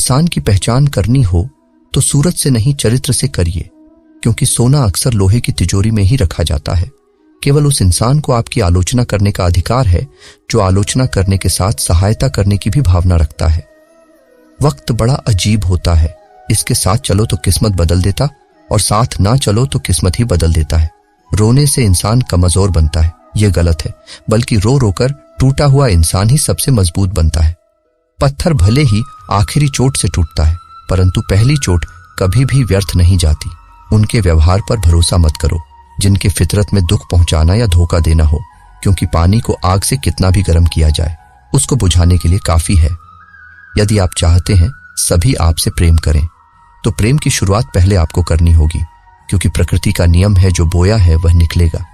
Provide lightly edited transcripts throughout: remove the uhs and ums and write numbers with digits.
इंसान की पहचान करनी हो तो सूरत से नहीं चरित्र से करिए, क्योंकि सोना अक्सर लोहे की तिजोरी में ही रखा जाता है। केवल उस इंसान को आपकी आलोचना करने का अधिकार है जो आलोचना करने के साथ सहायता करने की भी भावना रखता है। वक्त बड़ा अजीब होता है, इसके साथ चलो तो किस्मत बदल देता और साथ ना चलो तो किस्मत ही बदल देता है। रोने से इंसान कमजोर बनता है, यह गलत है, बल्कि रो रोकर टूटा हुआ इंसान ही सबसे मजबूत बनता है। पत्थर भले ही आखिरी चोट से टूटता है, परंतु पहली चोट कभी भी व्यर्थ नहीं जाती। उनके व्यवहार पर भरोसा मत करो जिनके फितरत में दुख पहुंचाना या धोखा देना हो, क्योंकि पानी को आग से कितना भी गर्म किया जाए उसको बुझाने के लिए काफी है। यदि आप चाहते हैं सभी आपसे प्रेम करें तो प्रेम की शुरुआत पहले आपको करनी होगी, क्योंकि प्रकृति का नियम है जो बोया है वह निकलेगा।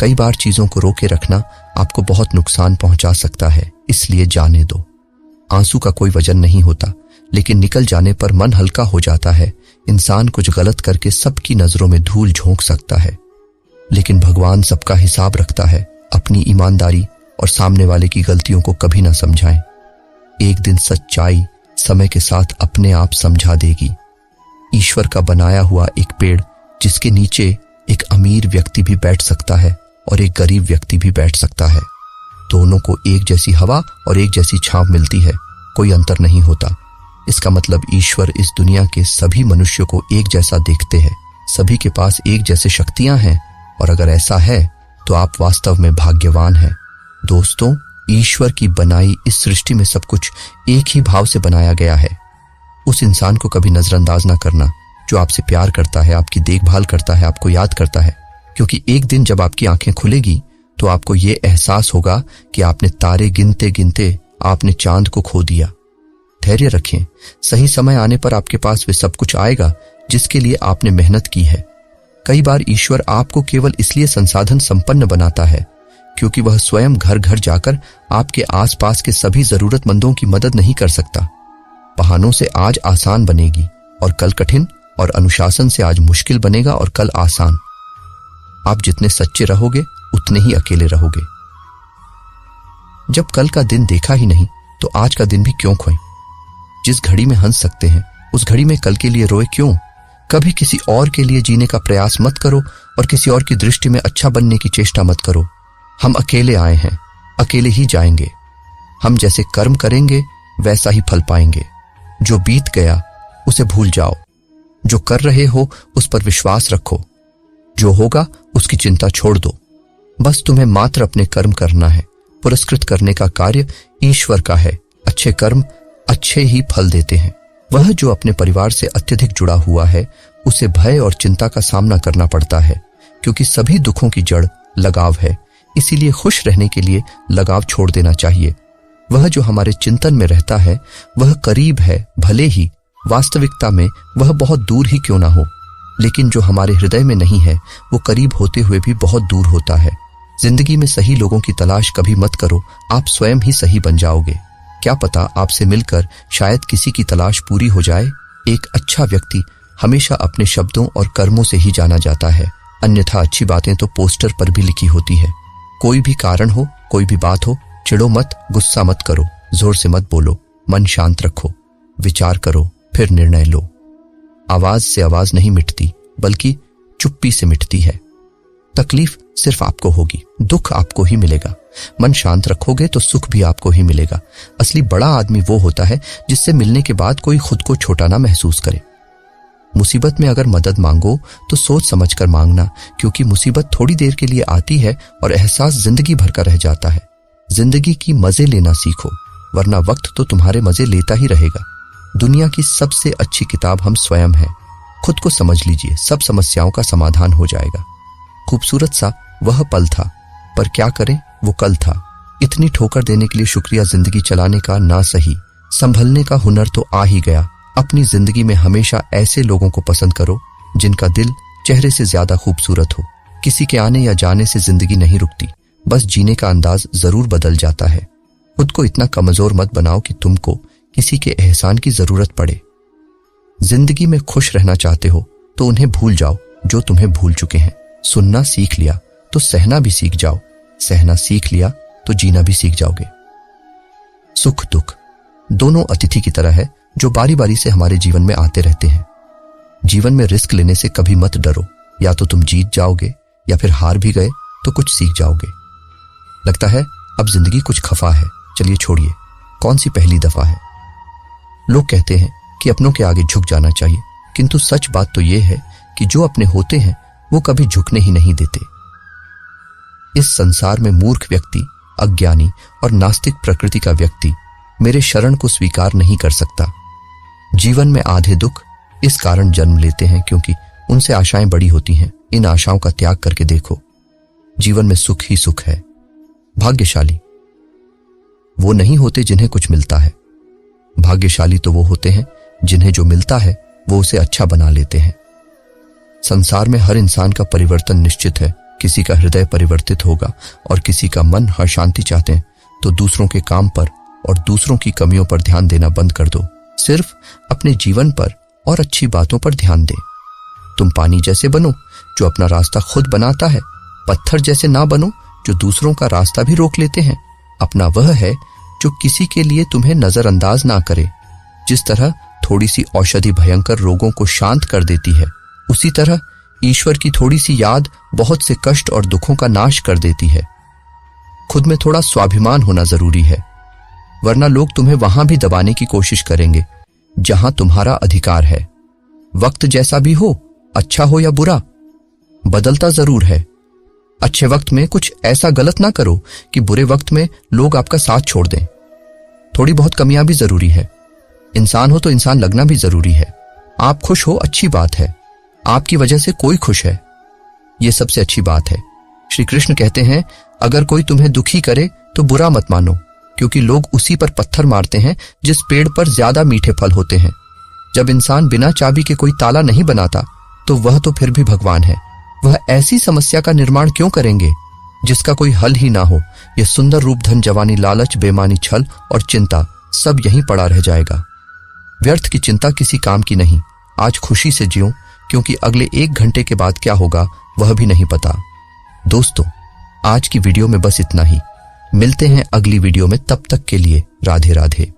कई बार चीजों को रोके रखना आपको बहुत नुकसान पहुंचा सकता है, इसलिए जाने दो। आंसू का कोई वजन नहीं होता, लेकिन निकल जाने पर मन हल्का हो जाता है। इंसान कुछ गलत करके सबकी नजरों में धूल झोंक सकता है, लेकिन भगवान सबका हिसाब रखता है। अपनी ईमानदारी और सामने वाले की गलतियों को कभी ना समझाएं। एक दिन सच्चाई समय के साथ अपने आप समझा देगी। ईश्वर का बनाया हुआ एक पेड़ जिसके नीचे एक अमीर व्यक्ति भी बैठ सकता है और एक गरीब व्यक्ति भी बैठ सकता है। दोनों को एक जैसी हवा और एक जैसी छांव मिलती है, कोई अंतर नहीं होता। इसका मतलब ईश्वर इस दुनिया के सभी मनुष्यों को एक जैसा देखते हैं, सभी के पास एक जैसे शक्तियां हैं, और अगर ऐसा है तो आप वास्तव में भाग्यवान हैं। दोस्तों, ईश्वर की बनाई इस सृष्टि में सब कुछ एक ही भाव से बनाया गया है। उस इंसान को कभी नजरअंदाज ना करना जो आपसे प्यार करता है, आपकी देखभाल करता है, आपको याद करता है, क्योंकि एक दिन जब आपकी आंखें खुलेगी तो आपको ये एहसास होगा कि आपने तारे गिनते गिनते आपने चांद को खो दिया। धैर्य रखें, सही समय आने पर आपके पास वे सब कुछ आएगा जिसके लिए आपने मेहनत की है। कई बार ईश्वर आपको केवल इसलिए संसाधन संपन्न बनाता है क्योंकि वह स्वयं घर घर जाकर आपके आसपास के सभी जरूरतमंदों की मदद नहीं कर सकता। बहानों से आज आसान बनेगी और कल कठिन, और अनुशासन से आज मुश्किल बनेगा और कल आसान। आप जितने सच्चे रहोगे उतने ही अकेले रहोगे। जब कल का दिन देखा ही नहीं तो आज का दिन भी क्यों खोएं? जिस घड़ी में हंस सकते हैं उस घड़ी में कल के लिए रोए क्यों? कभी किसी और के लिए जीने का प्रयास मत करो और किसी और की दृष्टि में अच्छा बनने की चेष्टा मत करो। हम अकेले आए हैं, अकेले ही जाएंगे। हम जैसे कर्म करेंगे वैसा ही फल पाएंगे। जो बीत गया उसे भूल जाओ, जो कर रहे हो उस पर विश्वास रखो, जो होगा उसकी चिंता छोड़ दो। बस तुम्हें मात्र अपने कर्म करना है। पुरस्कृत करने का कार्य ईश्वर का है। अच्छे कर्म अच्छे ही फल देते हैं। वह जो अपने परिवार से अत्यधिक जुड़ा हुआ है उसे भय और चिंता का सामना करना पड़ता है, क्योंकि सभी दुखों की जड़ लगाव है। इसीलिए खुश रहने के लिए लगाव छोड़ देना चाहिए। वह जो हमारे चिंतन में रहता है वह करीब है, भले ही वास्तविकता में वह बहुत दूर ही क्यों ना हो, लेकिन जो हमारे हृदय में नहीं है वो करीब होते हुए भी बहुत दूर होता है। जिंदगी में सही लोगों की तलाश कभी मत करो, आप स्वयं ही सही बन जाओगे। क्या पता आपसे मिलकर शायद किसी की तलाश पूरी हो जाए। एक अच्छा व्यक्ति हमेशा अपने शब्दों और कर्मों से ही जाना जाता है, अन्यथा अच्छी बातें तो पोस्टर पर भी लिखी होती है। कोई भी कारण हो, कोई भी बात हो, चिढ़ो मत, गुस्सा मत करो, जोर से मत बोलो, मन शांत रखो, विचार करो, फिर निर्णय लो। आवाज से आवाज नहीं मिटती, बल्कि चुप्पी से मिटती है। तकलीफ सिर्फ आपको होगी, दुख आपको ही मिलेगा। मन शांत रखोगे तो सुख भी आपको ही मिलेगा। असली बड़ा आदमी वो होता है जिससे मिलने के बाद कोई खुद को छोटा ना महसूस करे। मुसीबत में अगर मदद मांगो तो सोच समझकर मांगना, क्योंकि मुसीबत थोड़ी देर के लिए आती है और एहसास जिंदगी भर का रह जाता है। जिंदगी की मजे लेना सीखो, वरना वक्त तो तुम्हारे मजे लेता ही रहेगा। दुनिया की सबसे अच्छी किताब हम स्वयं हैं। खुद को समझ लीजिए, सब समस्याओं का समाधान हो जाएगा। खूबसूरत सा वह पल था, पर क्या करें वो कल था। इतनी ठोकर देने के लिए शुक्रिया जिंदगी चलाने का ना सही, संभलने का हुनर तो आ ही गया। अपनी जिंदगी में हमेशा ऐसे लोगों को पसंद करो जिनका दिल चेहरे से ज्यादा खूबसूरत हो। किसी के आने या जाने से जिंदगी नहीं रुकती, बस जीने का अंदाज जरूर बदल जाता है। खुद को इतना कमजोर मत बनाओ कि तुमको किसी के एहसान की जरूरत पड़े। जिंदगी में खुश रहना चाहते हो तो उन्हें भूल जाओ जो तुम्हें भूल चुके हैं। सुनना सीख लिया तो सहना भी सीख जाओ, सहना सीख लिया तो जीना भी सीख जाओगे। सुख दुख दोनों अतिथि की तरह है, जो बारी बारी से हमारे जीवन में आते रहते हैं। जीवन में रिस्क लेने से कभी मत डरो, या तो तुम जीत जाओगे या फिर हार भी गए तो कुछ सीख जाओगे। लगता है अब जिंदगी कुछ खफा है, चलिए छोड़िए, कौन सी पहली दफा है। लोग कहते हैं कि अपनों के आगे झुक जाना चाहिए, किंतु सच बात तो यह है कि जो अपने होते हैं वो कभी झुकने ही नहीं देते। इस संसार में मूर्ख व्यक्ति, अज्ञानी और नास्तिक प्रकृति का व्यक्ति मेरे शरण को स्वीकार नहीं कर सकता। जीवन में आधे दुख इस कारण जन्म लेते हैं क्योंकि उनसे आशाएं बड़ी होती हैं। इन आशाओं का त्याग करके देखो, जीवन में सुख ही सुख है। भाग्यशाली वो नहीं होते जिन्हें कुछ मिलता है, भाग्यशाली तो वो होते हैं जिन्हें जो मिलता है वो उसे अच्छा बना लेते हैं। संसार में हर इंसान का परिवर्तन निश्चित है। किसी का हृदय परिवर्तित होगा और किसी का मन हर शांति चाहते हैं तो दूसरों के काम पर और दूसरों की कमियों पर ध्यान देना बंद कर दो। सिर्फ अपने जीवन पर और अच्छी बातों पर ध्यान दे। तुम पानी जैसे बनो जो अपना रास्ता खुद बनाता है, पत्थर जैसे ना बनो जो दूसरों का रास्ता भी रोक लेते हैं। अपना वह है जो किसी के लिए तुम्हें नजरअंदाज ना करे। जिस तरह थोड़ी सी औषधि भयंकर रोगों को शांत कर देती है, उसी तरह ईश्वर की थोड़ी सी याद बहुत से कष्ट और दुखों का नाश कर देती है। खुद में थोड़ा स्वाभिमान होना जरूरी है, वरना लोग तुम्हें वहां भी दबाने की कोशिश करेंगे जहां तुम्हारा अधिकार है। वक्त जैसा भी हो, अच्छा हो या बुरा, बदलता जरूर है। अच्छे वक्त में कुछ ऐसा गलत ना करो कि बुरे वक्त में लोग आपका साथ छोड़ दें। थोड़ी बहुत कमियां भी जरूरी है। इंसान हो तो इंसान लगना भी जरूरी है। आप खुश हो, अच्छी बात है। आपकी वजह से कोई खुश है, यह सबसे अच्छी बात है। श्री कृष्ण कहते हैं, अगर कोई तुम्हें दुखी करे तो बुरा मत मानो, क्योंकि लोग उसी पर पत्थर मारते हैं जिस पेड़ पर ज्यादा मीठे फल होते हैं। जब इंसान बिना चाबी के कोई ताला नहीं बनाता तो वह तो फिर भी भगवान है। वह ऐसी समस्या का निर्माण क्यों करेंगे जिसका कोई हल ही ना हो। यह सुंदर रूप, धन, जवानी, लालच, बेमानी, छल और चिंता सब यहीं पड़ा रह जाएगा। व्यर्थ की चिंता किसी काम की नहीं। आज खुशी से जियो, क्योंकि अगले 1 घंटे के बाद क्या होगा वह भी नहीं पता। दोस्तों, आज की वीडियो में बस इतना ही। मिलते हैं अगली वीडियो में, तब तक के लिए राधे राधे।